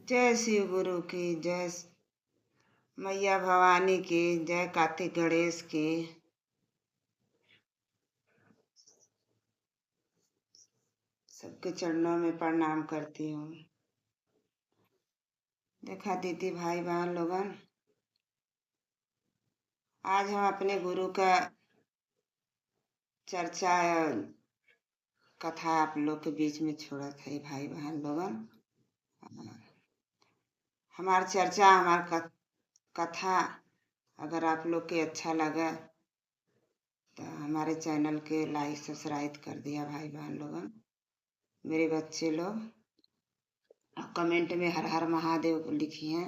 जय शिव गुरु की जय, मैया भवानी की जय, कार्तिक गणेश की। सबके चरणों में प्रणाम करती हूँ। देखा दीदी भाई बहन लोगन, आज हम अपने गुरु का चर्चा कथा आप लोग के बीच में छोड़ा था भाई बहन लोगन। हमार चर्चा हमार कथा अगर आप लोग के अच्छा लगा तो हमारे चैनल के लाइक सब्सक्राइब कर दिया भाई बहन लोगन, मेरे बच्चे लोग। कमेंट में हर हर महादेव को लिखी हैं।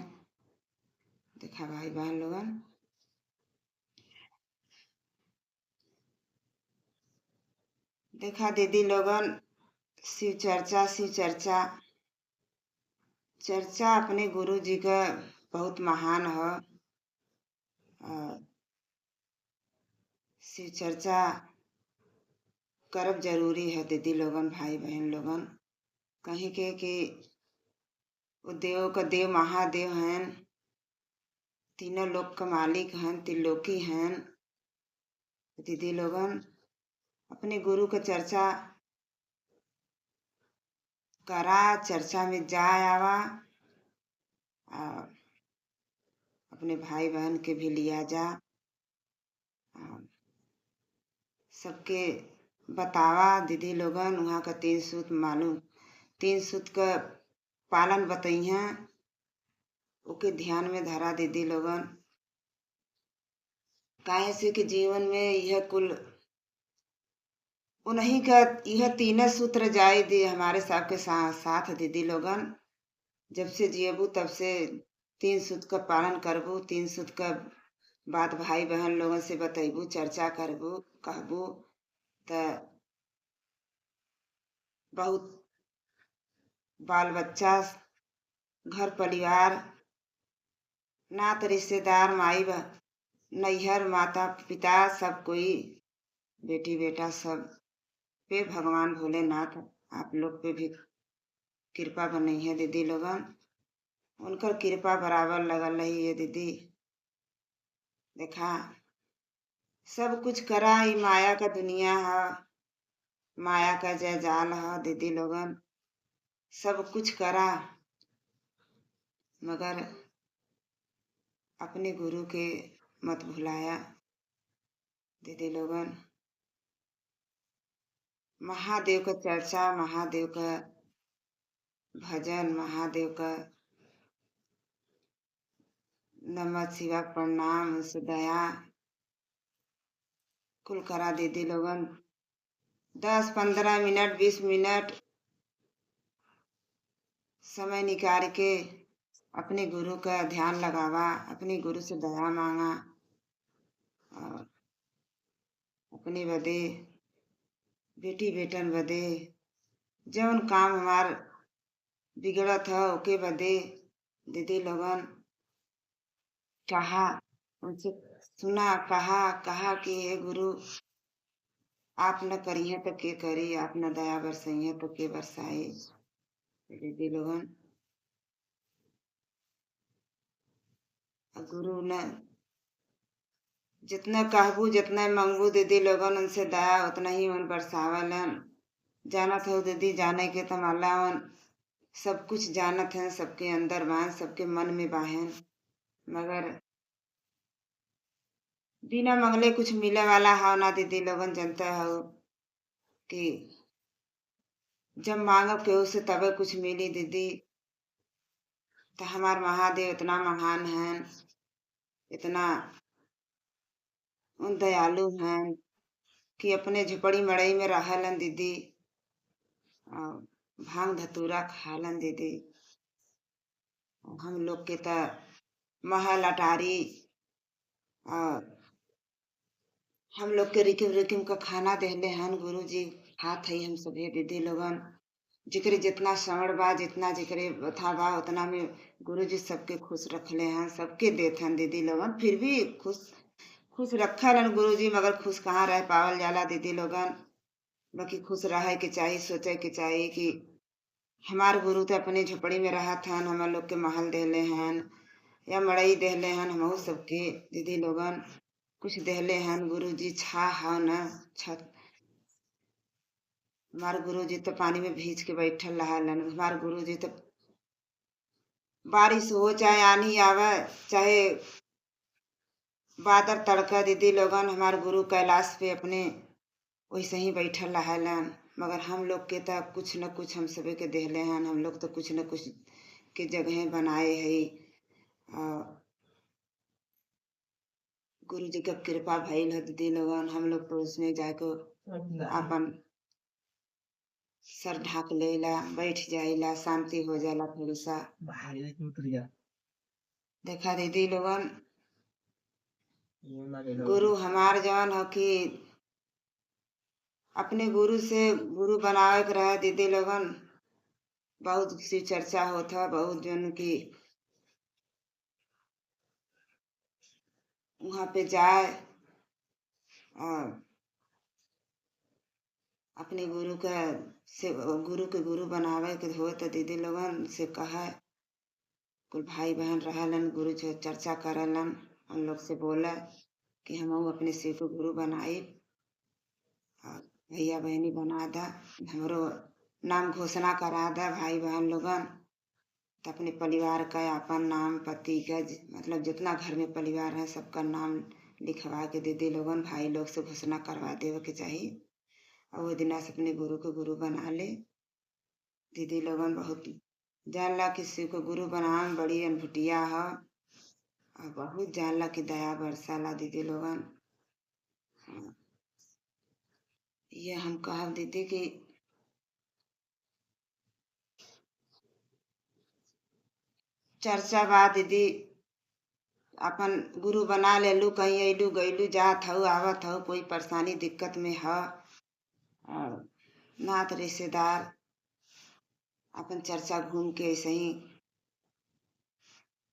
देखा भाई बहन लोगन, देखा दीदी लोगन, शिव चर्चा चर्चा अपने गुरु जी का बहुत महान है। शिव चर्चा करब जरूरी है दीदी लोगन भाई बहन लोगन। कहीं के कि वो देव का देव महादेव हैं, तीनों लोक का मालिक हैं, त्रिलोकी हैं। दीदी लोगन अपने गुरु का चर्चा करा, चर्चा में जा आवा, अपने भाई बहन के भी लिया जा, सबके बतावा दीदी लोगन। वहाँ का 3 सूत्र मालूम, 3 सूत्र का पालन बताई हैं, ओके ध्यान में धरा दीदी लोगन। काहे से कि जीवन में यह कुल उन्हीं का यह 3 सूत्र जाए दे हमारे सबके साथ दीदी लोगन। जब से जियबू तब से 3 सूत्र का पालन करबू, 3 सूत्र का बात भाई बहन लोगन से बतैबू, चर्चा करबू, कहबू तो बहुत बाल बच्चा, घर परिवार, नात रिश्तेदार, माई नैहर, माता पिता, सब कोई, बेटी बेटा सब पे भगवान भोलेनाथ आप लोग पे भी कृपा बनी है दीदी लोगन। उनकर कृपा बराबर लगल रही है दीदी। देखा सब कुछ करा, ही माया का दुनिया है, माया का जय जाल है दीदी लोगन। सब कुछ करा मगर अपने गुरु के मत भुलाया दीदी लोगन। महादेव का चर्चा, महादेव का भजन, महादेव का नमः शिवाय प्रणाम दया कुल करा दीदी लोगन। 10-15 मिनट 20 मिनट समय निकाल के अपने गुरु का ध्यान लगावा, अपने गुरु से दया मांगा, और अपने बदे बेटी बेटन बदे जौन काम हमार बिगड़त है ओके बदे दीदी लोगन कहा, उनसे सुना, कहा कि हे गुरु आप न करिए तो के करी, आप न दया बरसाइए तो के बरसाए दीदी लोगन। गुरु न जितना कहबू जितना मंगबू दीदी लोगन, उनसे दया उतना ही उन बरसावलन। जानत हो दीदी, जाने के तमाला सब कुछ जानत हैं, सबके अंदर बाहन, सबके मन में बाहन, मगर बिना मंगले कुछ मिले वाला हो ना दीदी लोगन। जनता हो कि जब मांगब केहू से तबे कुछ मिली दीदी। तो हमार महादेव इतना महान हैं, इतना उन दयालु हैं कि अपने झुपड़ी मड़ई में रहलन दीदी, और भांग धतूरा खालन दीदी। हम लोग के तो महल अटारी और हम लोग के रिकिम रिकिम का खाना देहले हन गुरु जी। हाथ है हम सभी दीदी लोगन, जिकरे जितना समड़ बा, जितना जिकरे बथा बा उतना में गुरु जी सबके खुश रखले हैं, सबके देत हैं दीदी लोगन। फिर भी खुश रखल हन गुरु जी, मगर खुश कहाँ रह पावल जाला दीदी लोगन। बाकी खुश रहे के चाहिए, सोचे के चाहिए कि हमार गुरु तो अपने झोपड़ी में रहा था, हमार लोग के महल देले हैं या मड़ई देले हैं, हमहू सबके दीदी लोगन कुछ देले हैं। गुरु जी छा हा न छत, हमार गुरु जी तो पानी में भीज के बैठल रहलन। हमार गुरु जी तो बारिश हो चाहे आनी आवे चाहे बादल तड़का, दीदी लोगन हमार गुरु कैलाश पे अपने वैसे ही बैठल रहलन। मगर हम लोग के तो कुछ न कुछ हम सभी के देहले हैं, हम लोग तो कुछ न कुछ के जगह बनाए है। गुरु जी का कृपा भइल है दीदी लोगन, हम लोग तो उसमें जाके अपन सर ढाक लेला, बैठ जाइला, शांति हो जाला थोड़ी सा। देखा दीदी लोगन, गुरु हमार जवन हो कि अपने गुरु से गुरु बनावे के रहे दीदी लोगन। बहुत सी चर्चा होता, बहुत जन की वहाँ पे जाए और अपने गुरु का से गुरु के गुरु बनावे के हो तो दीदी लोगन से कहा कुल भाई बहन रहलन, गुरु जो चर्चा करलन, हम लोग से बोला कि हम अपने शिव को गुरु बनाए और भैया बहनी बना दा, हमरो नाम घोषणा करा दा भाई बहन लोगन। तो अपने परिवार का अपन नाम, पति का मतलब जितना घर में परिवार है सबका नाम लिखवा के दीदी लोगन भाई लोग से घोषणा करवा देवे के चाहिए और वो दिन से अपने गुरु को गुरु बना ले। दीदी लोगन बहुत जानला कि शिव को गुरु बनावे में बड़ी अनभुटिया है और बहुत जानला कि दया बरसाला दीदी लोगन। ये हम कहा दीदी कि चर्चा बा दीदी, अपन गुरु बना लेलू, कहीं अइलू गइलू जात हऊ आवत हऊ, कोई परेशानी दिक्कत में है और नात रिश्तेदार अपन चर्चा घूम के ऐसे ही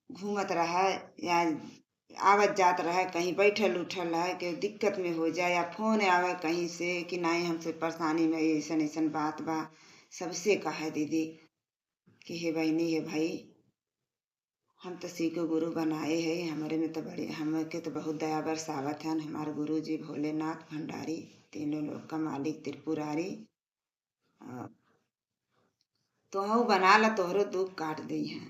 घूमत रहे या आवत जात रहे, कहीं बैठल उठल रहे कि दिक्कत में हो जाए या फोन आवे कहीं से कि नहीं हमसे परेशानी में ऐसन ऐसन बात बा, सबसे कहा दीदी कि हे बहनी हे भाई हम तो सी को गुरु बनाए है, हमारे में तो बड़े हम के तो बहुत दया बरसावत हैं। हमारे गुरु जी भोलेनाथ भंडारी, तीनों लोग का मालिक त्रिपुरारी, तो हम बना ला तोहरो दुख काट दी हैं।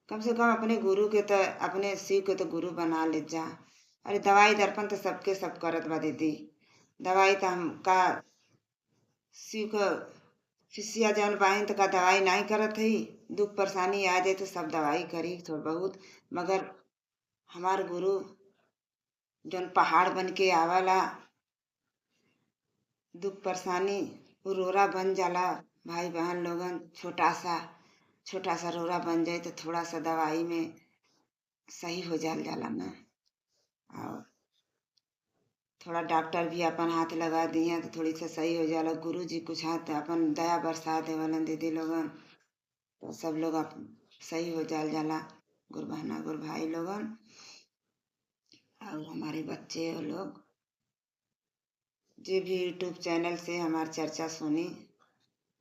कम से कम अपने गुरु के तो अपने शिव के तो गुरु बना ले जा। अरे दवाई दर्पण तो सबके सब करत बा दीदी, दवाई तो हम का शिव का फिसिया जौन बाहिन तो का दवाई नहीं करत है। दुख परेशानी आ जाए तो सब दवाई करी थोड़ा बहुत, मगर हमार गुरु जौन पहाड़ बन के आवाला, दुख परेशानी वो रोरा बन जाला। भाई बहन लोगन छोटा सा रोरा बन जाए तो थोड़ा सा दवाई में सही हो जाला ना। और थोड़ा डॉक्टर भी अपन हाथ लगा दिए तो थोड़ी सा सही हो जाला। गुरु जी कुछ हाथ अपन दया बरसा देवलन दीदी लोगन, तो सब लोग सही हो जाला। गुरु बहना गुरु भाई लोगन और हमारे बच्चे और लोग जो भी यूट्यूब चैनल से हमारी चर्चा सुनी,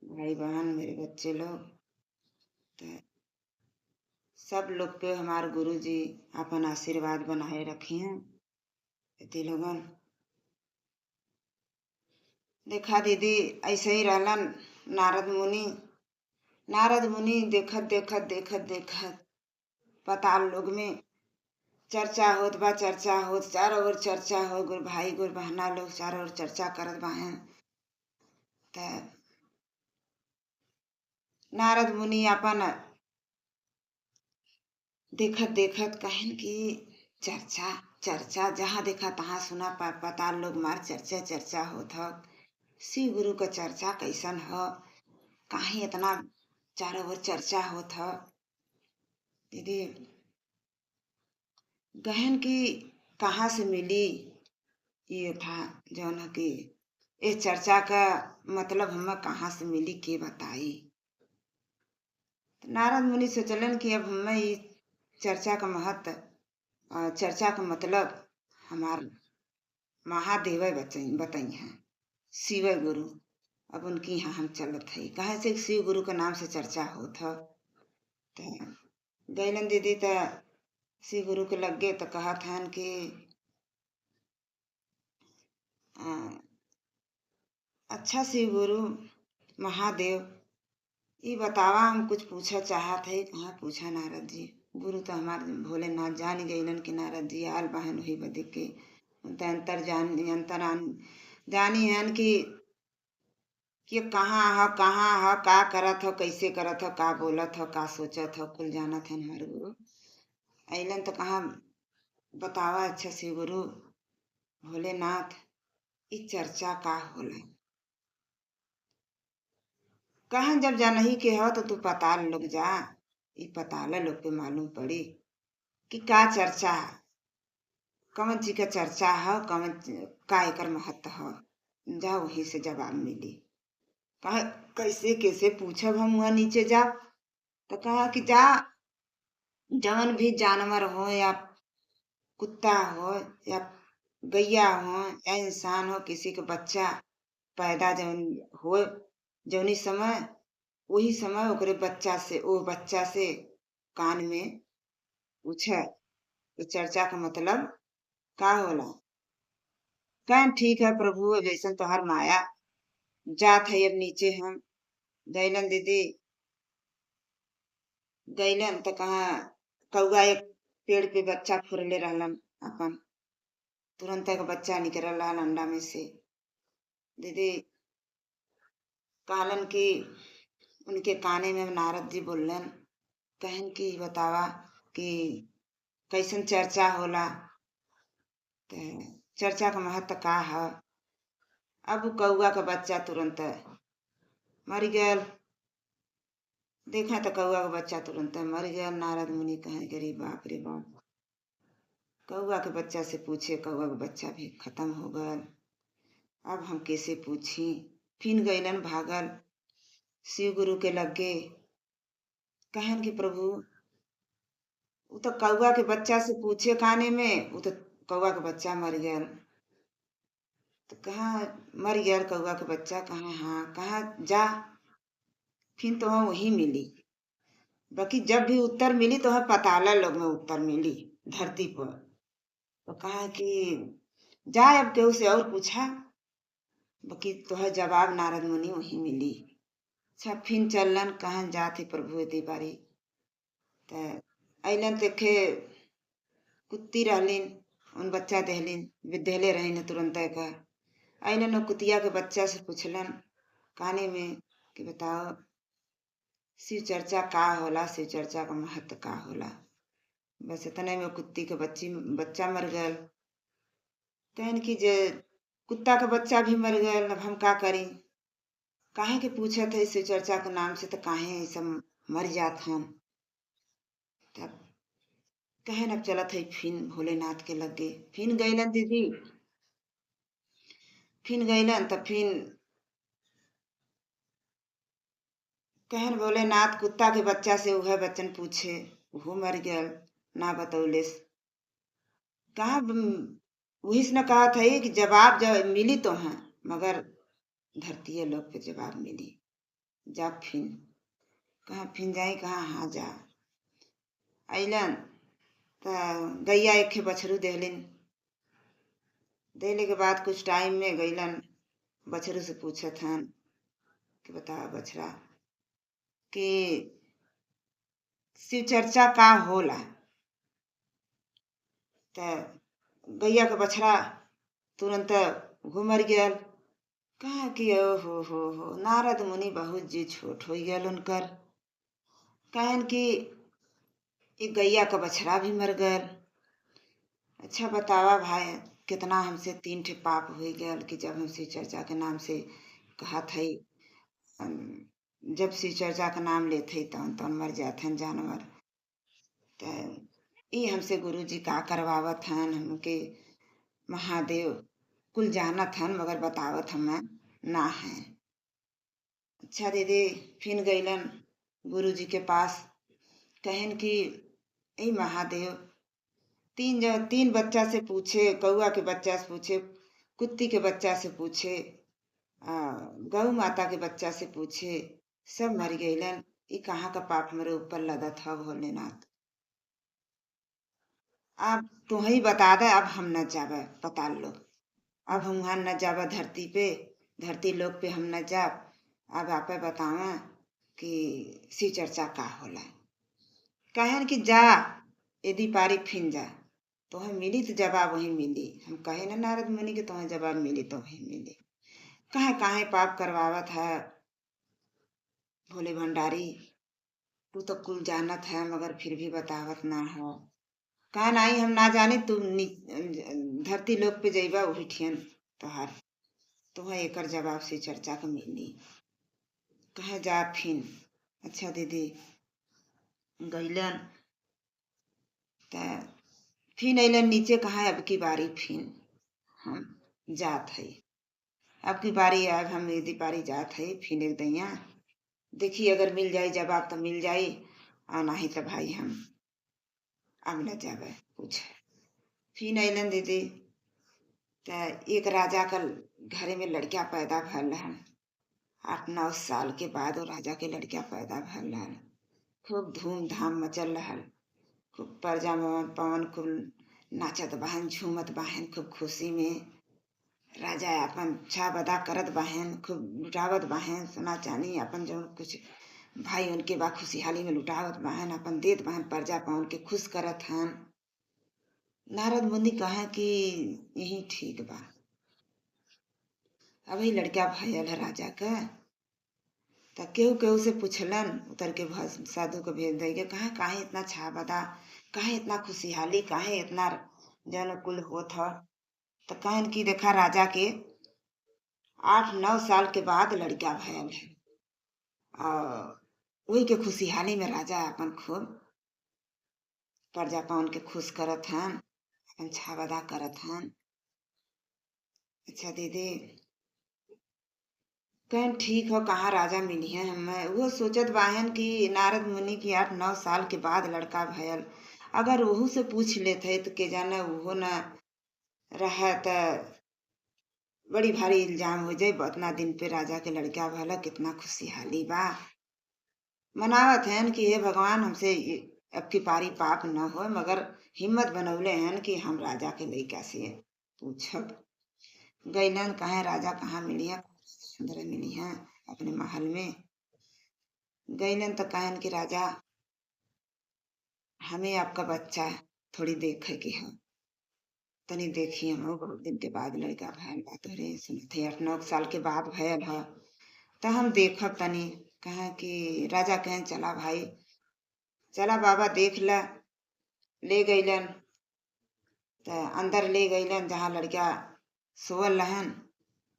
भाई बहन मेरे बच्चे लोग, तो सब लोग पे हमारे गुरु जी अपन आशीर्वाद बनाए रखे हैं दीदी लोगन। देखा दीदी ऐसे ही रहलन नारद मुनि देखत देखत देखत देखत पताल लोग में चर्चा होत बा, चर्चा होत चारों ओर चर्चा हो, गुरु भाई गुरु बहना लोग चारों ओर चर्चा करत बा हैं। तो नारद मुनि अपन देखत देखत कहन कि चर्चा चर्चा जहाँ देखा तहाँ सुना पताल लोग मार चर्चा चर्चा होत ह। शिव गुरु का चर्चा कैसन ह, काहे इतना चारों ओर चर्चा होत ह। दीदी गहन की कहाँ से मिली ये था जौन है कि ये चर्चा का मतलब हमें कहाँ से मिली के बताई। तो नारद मुनि सोचलन कि अब हमें ये चर्चा का महत्व, चर्चा का मतलब हमार महादेव बताई हैं, शिव गुरु अब उनकी यहाँ हम चलत हई, कहे से शिव गुरु के नाम से चर्चा होत ह। त गईलन दीदी त शिव गुरु के लगे तो कहत हन कि अच्छा शिव गुरु महादेव, ये बतावा हम कुछ पूछा चाहत है। कहाँ पूछा नारद जी, गुरु तो हमारे भोलेनाथ जान गईलन कि नारद जी आल बहन वही बदे के अंतर जानी हन कि कहाँ ह, का करत हो, कैसे करत हो, का बोलत हो, का सोचत हो, कुल जानत हन हमारे गुरु। अलन तो कहाँ बतावा अच्छा शिव गुरु भोलेनाथ, इस चर्चा का होला। कहाँ जब जानही के हो तो तू पताल लोग जा, ये पताल लोग पे मालूम पड़ी कि का चर्चा है, कौन चीज का चर्चा है, कौन का एकर महत्व है। जा वहीं से जवाब मिली। कहा कैसे कैसे पूछब हम वहाँ नीचे जा। तो कहा कि जा, जवन भी जानवर हो या कुत्ता हो या गैया हो या इंसान हो, किसी का बच्चा पैदा जवन हो जौनी समय, वही समय ओकरे बच्चा से वो बच्चा से कान में पूछे तो चर्चा का मतलब का होला। कहें ठीक है प्रभु, जैसन तोहर माया, जात है अब नीचे हम। गैलन दीदी, गैलन तो कहा कौआ एक पेड़ पे बच्चा फुरले रहलन अपन, तुरंत एक बच्चा निकल रहा अंडा में से। दीदी कहलन कि उनके काने में नारद जी बोलन, कहन कि बतावा कि कैसन चर्चा होला, तो चर्चा का महत्व का है। अब कौआ का बच्चा तुरंत मर गया। देखा तो कौआ का बच्चा तुरंत मर गया। नारद मुनि कहे गरीब बाप रे बाप, कौआ के बच्चा से पूछे, कौआ का बच्चा भी खत्म हो गया। अब हम कैसे पूछी। फिर गईलन भागल शिव गुरु के लगे, कहन कि प्रभु वो तो कौआ के बच्चा से पूछे काने में, वो तो कौआ का बच्चा मर गया। तो कहाँ मर गया कौआ का बच्चा, कहाँ हाँ, कहाँ जा, फिर तो वहाँ वही मिली। बाकी जब भी उत्तर मिली तो है पताला लोग में उत्तर मिली धरती पर। तो कहा कि जाए अब केहू से और पूछा, बाकी तो है जवाब नारद मुनि वही मिली। अच्छा फिर चलन, कहाँ जाते प्रभु दी बारी। तो अलन देखे कुत्ती रहलिन, उन बच्चा देहलिन, देहले रही तुरंत का। अलन कुतिया के बच्चा से पूछलन काने में कि बताओ शिव चर्चा का होला, शिव चर्चा का महत्व का होला। बस इतने में कुत्ती के बच्चा मर गया। कहन कि जे कुत्ता का बच्चा भी मर गया, अब हम का करी। काहे के पूछे थे शिव चर्चा के नाम से, तो काहे सब मर जात हम। तब कहे अब चलत है फिर भोलेनाथ के लगे। फिर गईलन दीदी, फिर गईलन तब फिर कहन भोलेनाथ कुत्ता के बच्चा से वह बच्चन पूछे, वो मर गया ना बतौले। कहा वही से न कहा था कि जवाब जब मिली तो है, मगर धरती लोग पे जवाब मिली। जा फिर कहाँ फिर जाई, कहाँ हाँ जा। अलन तो गैया एक बछरू देहलिन, देने के बाद कुछ टाइम में गईलन बछरू से पूछत हन कि बता बछड़ा कि शिव चर्चा का होला। तो गैया का बछड़ा तुरंत घूमर गया। कहा कि ओ हो नारद मुनि बहुत जी छोट हो गया उनकर। कहन कि एक गैया का बछड़ा भी मर गया। अच्छा बतावा भाई, कितना हमसे 3 ठे पाप हो गया कि जब हम शिव चर्चा के नाम से कहा था, जब शिव चर्चा का नाम लेते तौन तौन मर जाते हैं जानवर। तो ये हमसे गुरु जी का करवावत हन, हमके महादेव कुल जानत हन मगर बतावत हमें ना है। अच्छा दीदी फिर गईलन गुरु जी के पास, कहन कि ए महादेव, 3 बच्चा से पूछे, कौआ के बच्चा से पूछे, कुत्ती के बच्चा से पूछे, गौ माता के बच्चा से पूछे, सब मर गईलन, ई कहाँ का पाप मेरे ऊपर लदत है भोलेनाथ। अब तू ही बता दे, अब हम न जाबे पताल लो, अब हम वहाँ न जाबे धरती पे, धरती लोक पे हम न जाब। अब आपे बतावा कि शिव चर्चा का होला। कहन कि जा, यदि पारी फिन जा, तुम्हें मिली तो जवाब वही मिली। हम कहे ना नारद मुनि के तुम्हें जवाब मिली तो वही मिली। कहे काहे पाप करवावत है भोले भंडारी, तू तो कुल जानत है मगर फिर भी बतावत ना हो। कहा नहीं हम ना जाने, तू धरती लोक पे जइबा वही ठियन तोहार, तुम्हें एकर जवाब से चर्चा के मिली। कहे जा फिन। अच्छा दीदी गईलन त फिन अलन नीचे। कहा अब की बारी फिन हम जात है, अब की बारी अब हम यदि पारी जात है फिन एक दैया देखी, अगर मिल जाए जवाब तो मिल जाए, और नहीं तो भाई हम अब न जाबे पूछ। फिन अलन दीदी त एक राजा का घरे में लड़का पैदा भल है। 8-9 साल के बाद वो राजा के लड़का पैदा भल है। खूब धूमधाम मचल रहा, खूब प्रजा पवन खूब नाचत बहन, झूमत बहन, खूब खुशी में राजा अपन छा बदा करत बहन, खूब लुटावत बहन, सोना चांदी अपन जो कुछ भाई उनके बा खुशहाली में लुटावत बहन, अपन देत बहन, प्रजा पवन के खुश करत हन। नारद मुनि कहे कि यही ठीक बा। अभी लड़का भयल है राजा का, तो केहू केहू से पूछलन, उतर के साधु को भेज दे के, कहा काहे इतना छा बदा, काहे इतना खुशहाली, काहे इतना जन कुल होत है। तो कहन की देखा राजा के 8-9 साल के बाद लड़का भयल है, और वही के खुशहाली में राजा अपन खूब प्रजा पावन के खुश करत हन, अपन छावदा करत हन। अच्छा दीदी कहन ठीक हो, कहाँ राजा मिली है। हमें वो सोचत बाहन कि नारद मुनि की 8-9 साल के बाद लड़का भयल, अगर वहू से पूछ लेते तो के जाने वो न रहा तो बड़ी भारी इल्जाम हो जाए, उतना दिन पे राजा के लड़का भला, कितना खुशहाली बा। मनावत हैं कि हे भगवान हमसे अब की पारी पाप न हो, मगर हिम्मत बनौले हैं कि हम राजा के लड़का से पूछब। गईलन कहे राजा कहाँ मिली है, अंदर मिली है अपने महल में। गईलन तो कहन कि राजा हमें आपका बच्चा थोड़ी देखे कि है, तनी देखिए हम बहुत दिन के बाद लड़का भयल बा, तोरे सुनते 8-9 साल के बाद भयल है, तो हम देखब तनी। कहे कि राजा कहें चला भाई, चला बाबा देख ला। ले गईलन तो अंदर ले गईलन जहाँ लड़का सोवल रहन,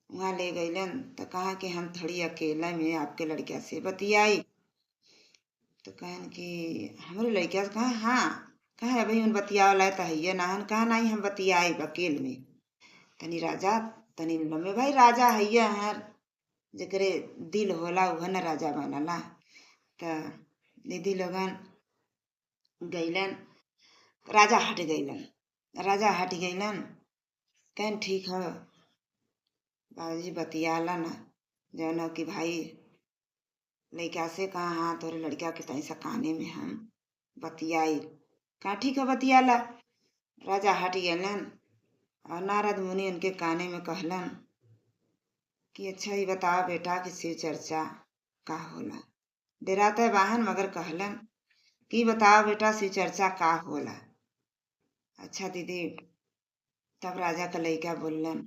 वहाँ ले गईलन। तो कहा कि हम थोड़ी अकेला में आपके लड़का से बतियाई। तो कहन कि हमारे लड़का से कहा हाँ, कहा अभी उन बतियावला तो है ना, कहा नहीं हम बतियाई अकेल में। तनी राजा तनी लम्बे भाई राजा है हर जकरे दिल होला वह न राजा बनला। तो दीदी लोगन गईलन, राजा हट गईलन, राजा हट गईलन। कहन ठीक है बाबूजी बतियाला ना, जौन कि भाई लड़का से कहा हाँ तोरे लड़का के तनी सा काने में हम बतियाई। कहा ठीक है बतियाला। राजा हट गलन और नारद मुनि उनके काने में कहलन कि अच्छा ये बताओ बेटा कि शिव चर्चा का होला। डराते वाहन मगर कहलन कि बताओ बेटा शिव चर्चा का होला। अच्छा दीदी तब राजा का लड़का बोलन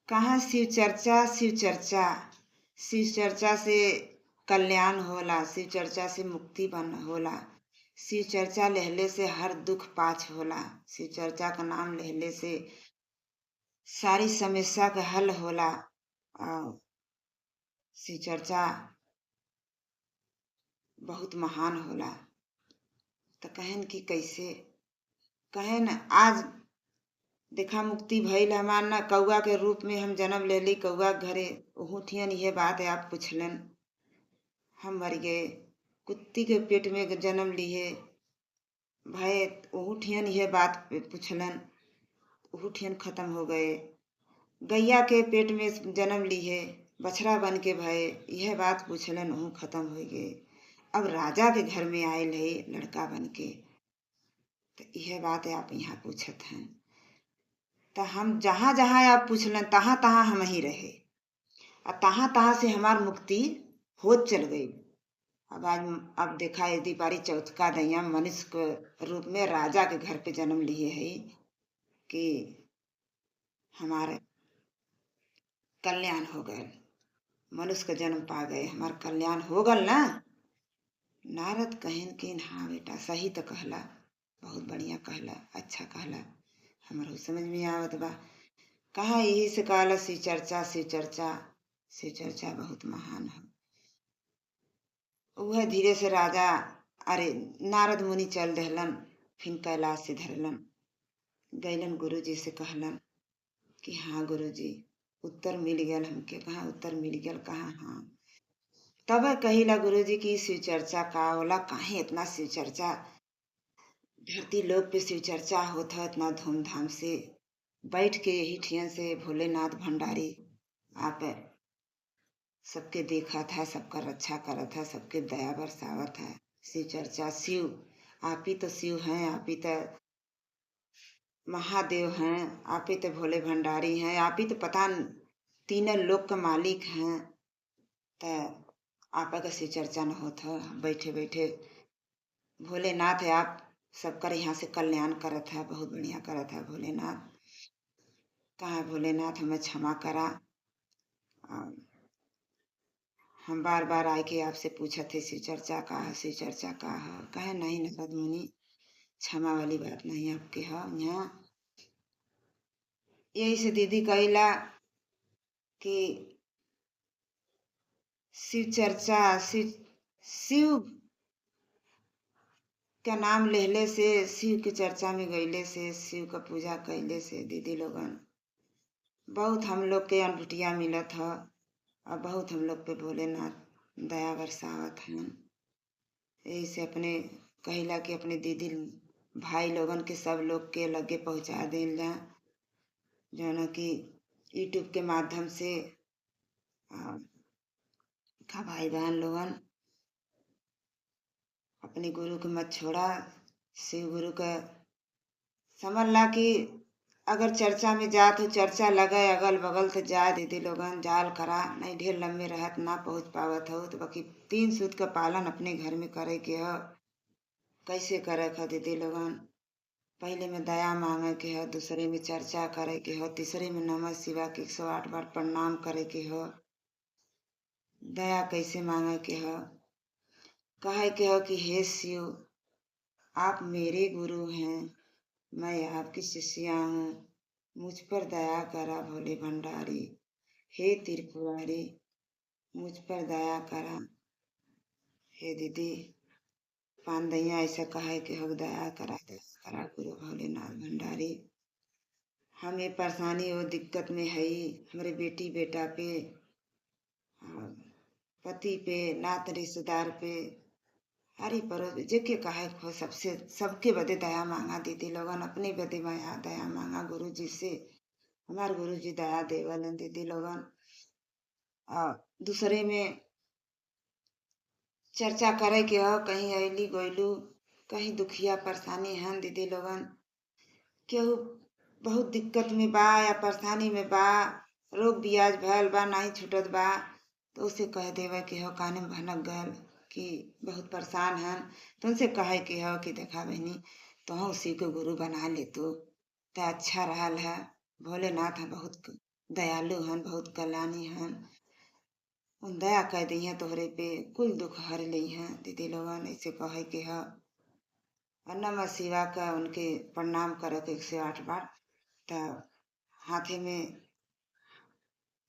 कहाँ शिव चर्चा, शिव चर्चा, शिव चर्चा से कल्याण होला, शिव चर्चा से मुक्ति बन होला, शिव चर्चा लेहले से हर दुख पाछ होला, शिव चर्चा का नाम लेहले से सारी समस्या का हल होला। शिव चर्चा बहुत महान होला। तो कहन कि कैसे, कहन आज देखा मुक्ति भइल हमार ना, कौआ के रूप में हम जन्म ले ली कौआ घरे, उहुठियन यह बात है आप पूछलन। हम मर गए, कुत्ती के पेट में जन्म लिए भय, उहुठियन यह बात पूछलन, उहुठियन खत्म हो गए। गैया के पेट में जन्म ली है, बछड़ा बन के भय, यह बात पूछलन हूँ खत्म हो गए। अब राजा के घर में आयल है लड़का बन के, तो यह बात आप यहाँ पूछत हैं। तो हम जहाँ जहाँ आप पूछलन तहाँ तहाँ हम ही रहे, और तहाँ तहाँ से हमार मुक्ति होत चल गई। अब आज अब देखा यदि बारी चौथ दैया मनुष्य के रूप में राजा के घर पे जन्म लिए है कि हमारे कल्याण हो गए, मनुष्य का जन्म पा गए, हमार कल्याण हो गल ना। नारद कहन कि हाँ बेटा सही तो कहला, बहुत बढ़िया कहला, अच्छा कहला, हमारा समझ में आवत बा। कहा यही से कहला शिव चर्चा शिव चर्चा, शिव चर्चा बहुत महान है। वह धीरे से राजा अरे नारद मुनि चल दहलन, फिर कैलाश से धरलन, गैलन गुरु जी से कहलन कि हाँ गुरु जी उत्तर मिल गया हमके। कहाँ उत्तर मिल गया, कहाँ हाँ। तब कहिला गुरु जी की शिव चर्चा का होला, काहे इतना शिव चर्चा धरती लोक पे शिव चर्चा होता इतना धूमधाम से, बैठ के यही ठियन से भोलेनाथ भंडारी आप सबके देखा था, सबका रक्षा करा था, सबके दया बरसावत है। शिव चर्चा शिव आप ही तो शिव हैं, आप ही तो महादेव हैं, आप ही तो भोले भंडारी हैं, आप ही तो पता तीनों लोक का मालिक हैं। तो आप का शिव चर्चा न होता, बैठे बैठे भोलेनाथ है आप सबका यहाँ से कल्याण करत है, बहुत बढ़िया करत है भोलेनाथ। कहा भोलेनाथ हमें क्षमा करा, हम बार बार आए के आपसे पूछा थे शिव चर्चा का है, शिव चर्चा का है। कहे नहीं नारद मुनि क्षमा वाली बात नहीं आपके है यहाँ। यही से दीदी कहला कि शिव चर्चा शिव शिव का नाम लेहले से, शिव की चर्चा में गईले से, शिव का पूजा कैले से दीदी लोगन बहुत हम लोग के अनभुटिया मिलत है, और बहुत हम लोग पे भोलेनाथ दया बरसावत हैं। यही से अपने कहिला कि अपने दीदी भाई लोगन के सब लोग के लगे पहुँचा दें जा, जो न कि यूट्यूब के माध्यम से का भाई बहन लोगन अपने गुरु के मत छोड़ा। शिव गुरु का समझ ला कि अगर चर्चा में जा तो चर्चा लगे अगल बगल तो जा दीदी लोगन जाल करा, नहीं ढेर लंबे रहत ना पहुँच पावत हो तो बाकी 3 सूत का पालन अपने घर में करे के हो। कैसे करे खा दीदी लोगन, पहले में दया मांगे के हो, दूसरे में चर्चा करे के हो, तीसरे में नमः शिवा के 108 बार प्रणाम करे के हो। दया कैसे मांगे के हो, कहे के हो कि हे शिव आप मेरे गुरु हैं, मैं आपकी शिष्या हूँ, मुझ पर दया करा भोले भंडारी, हे त्रिपुरारी मुझ पर दया करा। हे दीदी पांदैया ऐसा कहे कि हो दया करा गुरु भोलेनाथ भंडारी। हमें परेशानी और दिक्कत में है हमारे बेटी बेटा पे, पति पे, नात रिश्तेदार पे, हरी परोस जेके कहे खो सबसे सबके बदे दया मांगा दीदी लोगन, अपने बदे माया दया मांगा गुरु जी से। हमारे गुरु जी दया देवलन दीदी लोगन। और दूसरे में चर्चा करे के हो, कहीं अली गोइलू कहीं दुखिया परेशानी हैं दीदी लोगन, केहू बहुत दिक्कत में बा या परेशानी में बा, रोग बियाज भयल बा नहीं छूटत बा, तो उसे कह देवे कि हो काने में भनक गल कि बहुत परेशान हैं, तो उनसे कहे कि हो कि देखा बहनी तो हम उसी को गुरु बना ले तो अच्छा रहल है। भोलेनाथ हैं बहुत दयालु हैं, बहुत कल्याणी हैं, उन दया कह दी हैं तोहरे पे, कुल दुख हर ली हैं दीदी लोगन। ऐसे कहे कि है और नमः शिवा का उनके प्रणाम करे के 108 बार, तो हाथे में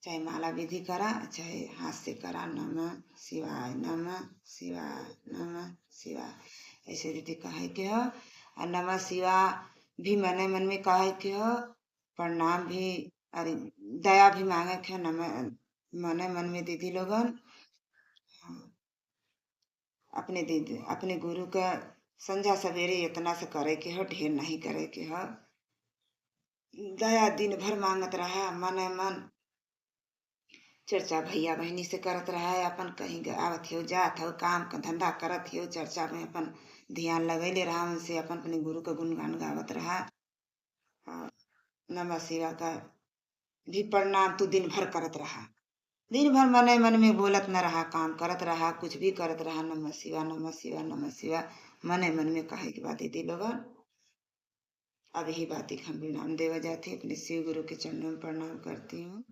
चाहे माला विधि करा चाहे हाथ से करा, नमः शिवाय नमः शिवाय नमः शिवाय ऐसे दीदी कहे के हो। और नमः शिवा भी मने मन में कहे के हो, प्रणाम भी अरे दया भी मांगे के नमः मने मन में दीदी लोगन। अपने दीदी अपने गुरु का संझा सवेरे इतना से करे के हो, ढेर नहीं करे के हो। दया दिन भर मांगत रहा, मने मन चर्चा भैया बहनी से करत रहा है। अपन कहीं आवत हो जात हो, काम का धंधा करत हो, चर्चा में अपन ध्यान लगैले रहा, उनसे अपन अपने गुरु का गुणगान गावत रहा। और नमः शिवा का भी प्रणाम तू दिन भर करत रहा। दिन भर मने मन में बोलत न रहा, काम करत रहा, कुछ भी करत रहा, नमः शिवा नमः शिवा नमः शिवा मने मन में कहे की बात दीदी लोगन। अब यही बात हम नाम देवा जाते अपने शिव गुरु के चरणों में प्रणाम करती हूँ।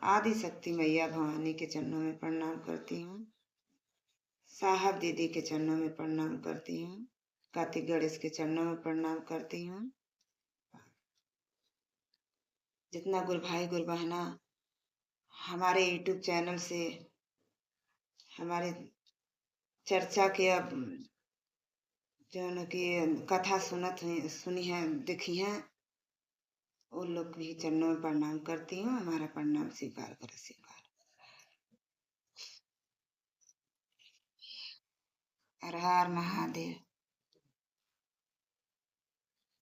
आदि शक्ति मैया भवानी के चरणों में प्रणाम करती हूँ। साहब दीदी के चरणों में प्रणाम करती हूँ। कार्तिक गणेश के चरणों में प्रणाम करती हूँ। जितना गुरु भाई गुरु बहना हमारे यूट्यूब चैनल से हमारे चर्चा के अब जो कि कथा सुनी है देखी है, उन लोग भी चरणों में प्रणाम करती हूँ। हमारा प्रणाम स्वीकार करो, स्वीकार। हर हर महादेव।